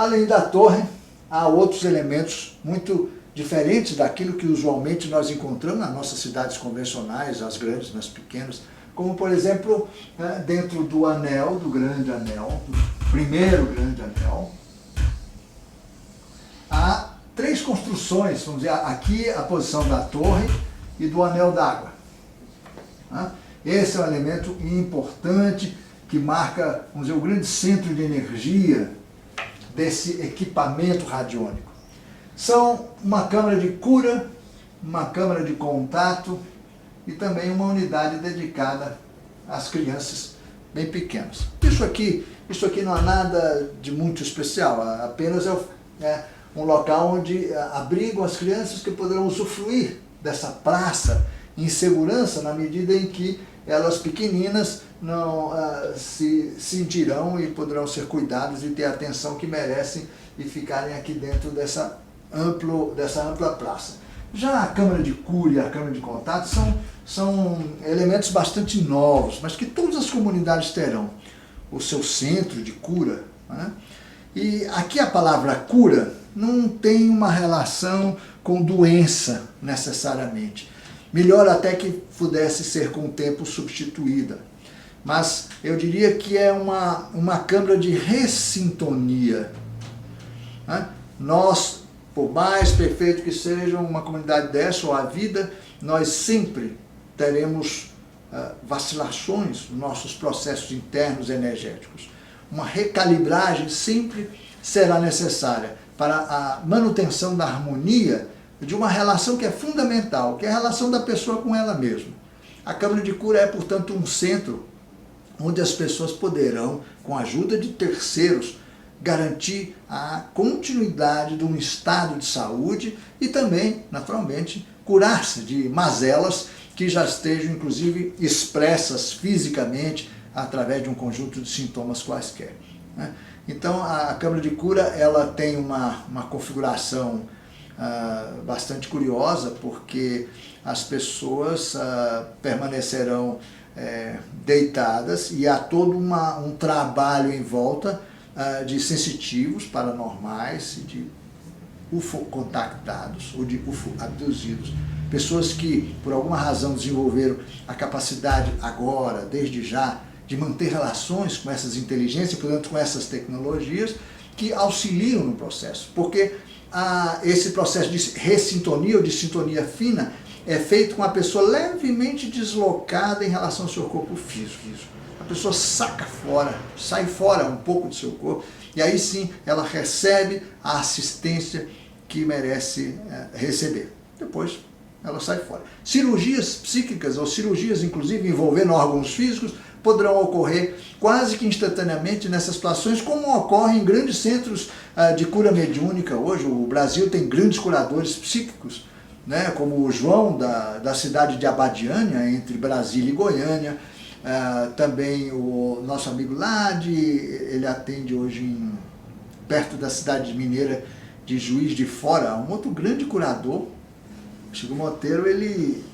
Além da torre, há outros elementos muito diferentes daquilo que usualmente nós encontramos nas nossas cidades convencionais, as grandes, nas pequenas, como, por exemplo, dentro do anel, do grande anel, do primeiro grande anel, há três construções, vamos dizer, aqui a posição da torre e do anel d'água. Esse é um elemento importante que marca, vamos dizer, o grande centro de energia desse equipamento radiônico. São uma câmara de cura, uma câmara de contato e também uma unidade dedicada às crianças bem pequenas. Isso aqui não há nada de muito especial, apenas é um local onde abrigam as crianças que poderão usufruir dessa praça em segurança na medida em que elas pequeninas não se sentirão e poderão ser cuidadas e ter a atenção que merecem e ficarem aqui dentro dessa ampla praça. Já a câmara de cura e a câmara de contato são elementos bastante novos, mas que todas as comunidades terão o seu centro de cura. E aqui a palavra cura não tem uma relação com doença necessariamente. Melhor até que pudesse ser com o tempo substituída. Mas eu diria que é uma câmara de ressintonia. Nós, por mais perfeito que seja uma comunidade dessa ou a vida, nós sempre teremos vacilações nos nossos processos internos energéticos. Uma recalibragem sempre será necessária para a manutenção da harmonia de uma relação que é fundamental, que é a relação da pessoa com ela mesma. A câmara de cura é, portanto, um centro onde as pessoas poderão, com a ajuda de terceiros, garantir a continuidade de um estado de saúde e também, naturalmente, curar-se de mazelas que já estejam, inclusive, expressas fisicamente através de um conjunto de sintomas quaisquer. Então, a câmara de cura ela tem uma configuração bastante curiosa, porque as pessoas permanecerão deitadas e há todo um trabalho em volta de sensitivos paranormais e de UFO contactados ou de UFO abduzidos. Pessoas que, por alguma razão, desenvolveram a capacidade agora, desde já, de manter relações com essas inteligências, portanto, com essas tecnologias, que auxiliam no processo. Porque esse processo de ressintonia ou de sintonia fina é feito com a pessoa levemente deslocada em relação ao seu corpo físico. A pessoa sai fora um pouco do seu corpo, e aí sim ela recebe a assistência que merece receber. Depois ela sai fora. Cirurgias psíquicas ou cirurgias, inclusive, envolvendo órgãos físicos, poderão ocorrer quase que instantaneamente nessas situações, como ocorre em grandes centros de cura mediúnica hoje. O Brasil tem grandes curadores psíquicos, como o João, da cidade de Abadiânia, entre Brasília e Goiânia. Também o nosso amigo ele atende hoje perto da cidade mineira de Juiz de Fora, um outro grande curador. Chico Monteiro, ele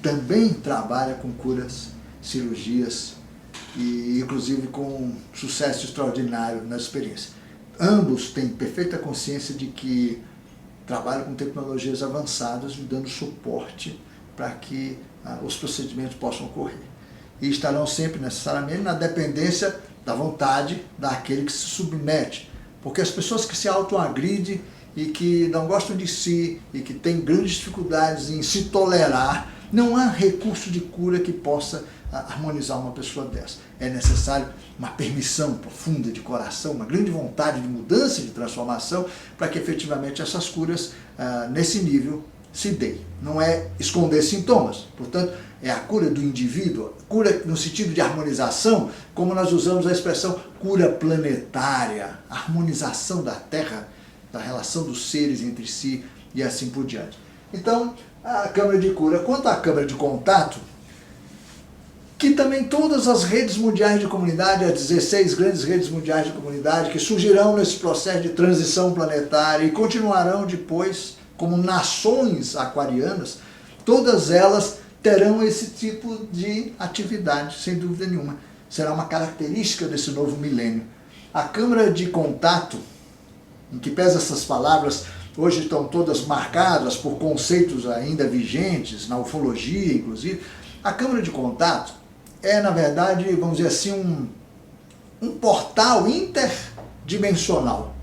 também trabalha com curas, cirurgias, e inclusive com sucesso extraordinário na experiência. Ambos têm perfeita consciência de que trabalham com tecnologias avançadas e dando suporte para que os procedimentos possam ocorrer. E estarão sempre necessariamente na dependência da vontade daquele que se submete. Porque as pessoas que se autoagridem e que não gostam de si e que têm grandes dificuldades em se tolerar, não há recurso de cura que possa harmonizar uma pessoa dessa. É necessário uma permissão profunda de coração, uma grande vontade de mudança, de transformação, para que efetivamente essas curas nesse nível se deem. Não é esconder sintomas, portanto, é a cura do indivíduo, cura no sentido de harmonização, como nós usamos a expressão cura planetária, harmonização da Terra, da relação dos seres entre si e assim por diante. Então, a câmara de cura. Quanto à câmara de contato, que também todas as redes mundiais de comunidade, as 16 grandes redes mundiais de comunidade, que surgirão nesse processo de transição planetária e continuarão depois como nações aquarianas, todas elas terão esse tipo de atividade, sem dúvida nenhuma. Será uma característica desse novo milênio. A câmara de contato em que pese essas palavras hoje estão todas marcadas por conceitos ainda vigentes, na ufologia inclusive, a Câmara de Contato é, na verdade, vamos dizer assim, um portal interdimensional.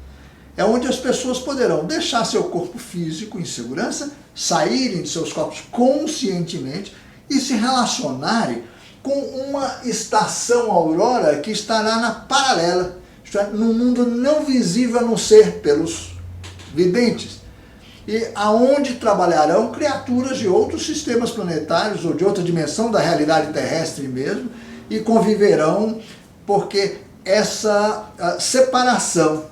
É onde as pessoas poderão deixar seu corpo físico em segurança, saírem de seus corpos conscientemente e se relacionarem com uma estação aurora que estará na paralela, isto é, num mundo não visível a não ser pelos videntes, e aonde trabalharão criaturas de outros sistemas planetários ou de outra dimensão da realidade terrestre mesmo, e conviverão, porque essa separação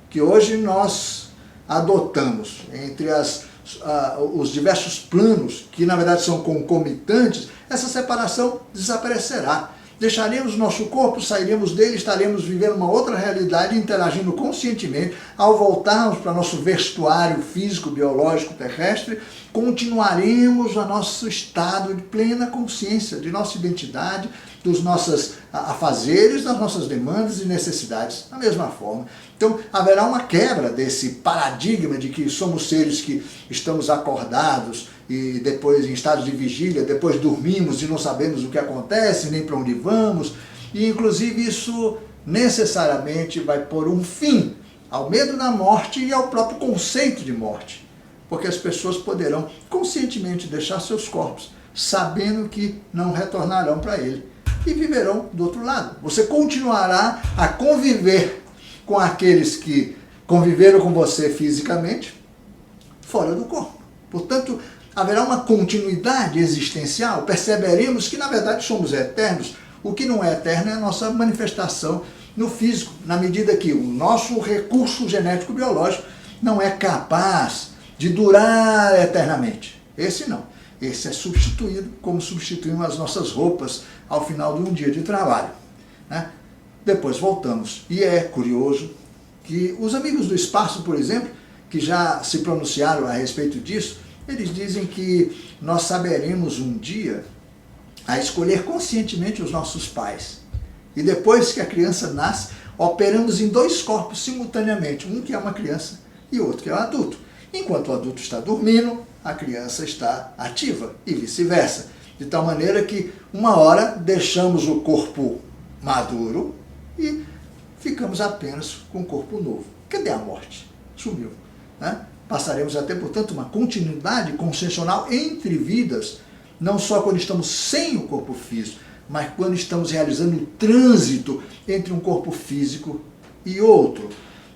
que hoje nós adotamos entre os diversos planos, que na verdade são concomitantes, essa separação desaparecerá. Deixaremos nosso corpo, sairemos dele, estaremos vivendo uma outra realidade, interagindo conscientemente. Ao voltarmos para nosso vestuário físico, biológico, terrestre, continuaremos a nosso estado de plena consciência, de nossa identidade, dos nossos afazeres, das nossas demandas e necessidades, da mesma forma. Então, haverá uma quebra desse paradigma de que somos seres que estamos acordados e depois em estado de vigília, depois dormimos e não sabemos o que acontece, nem para onde vamos, e inclusive isso necessariamente vai pôr um fim ao medo da morte e ao próprio conceito de morte, porque as pessoas poderão conscientemente deixar seus corpos, sabendo que não retornarão para ele, e viverão do outro lado. Você continuará a conviver com aqueles que conviveram com você fisicamente, fora do corpo. Portanto, haverá uma continuidade existencial, perceberemos que na verdade somos eternos. O que não é eterno é a nossa manifestação no físico, na medida que o nosso recurso genético biológico não é capaz de durar eternamente. Esse não. Esse é substituído, como substituímos as nossas roupas ao final de um dia de trabalho, né? Depois voltamos. E é curioso que os amigos do espaço, por exemplo, que já se pronunciaram a respeito disso, eles dizem que nós saberemos um dia a escolher conscientemente os nossos pais. E depois que a criança nasce, operamos em dois corpos simultaneamente, um que é uma criança e outro que é um adulto. Enquanto o adulto está dormindo, a criança está ativa e vice-versa. De tal maneira que uma hora deixamos o corpo maduro e ficamos apenas com o corpo novo. Cadê a morte? Sumiu, né? Passaremos a ter, portanto, uma continuidade consciencial entre vidas, não só quando estamos sem o corpo físico, mas quando estamos realizando o trânsito entre um corpo físico e outro,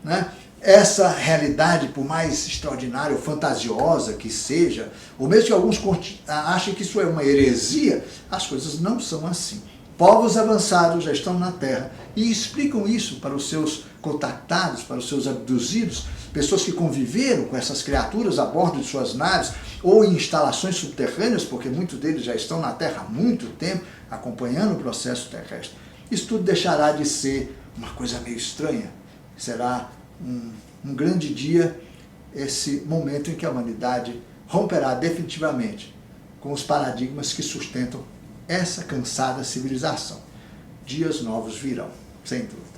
né? Essa realidade, por mais extraordinária ou fantasiosa que seja, ou mesmo que alguns achem que isso é uma heresia, as coisas não são assim. Povos avançados já estão na Terra e explicam isso para os seus contactados, para os seus abduzidos, pessoas que conviveram com essas criaturas a bordo de suas naves ou em instalações subterrâneas, porque muitos deles já estão na Terra há muito tempo, acompanhando o processo terrestre. Isso tudo deixará de ser uma coisa meio estranha. Será um grande dia, esse momento em que a humanidade romperá definitivamente com os paradigmas que sustentam essa cansada civilização. Dias novos virão, sem dúvida.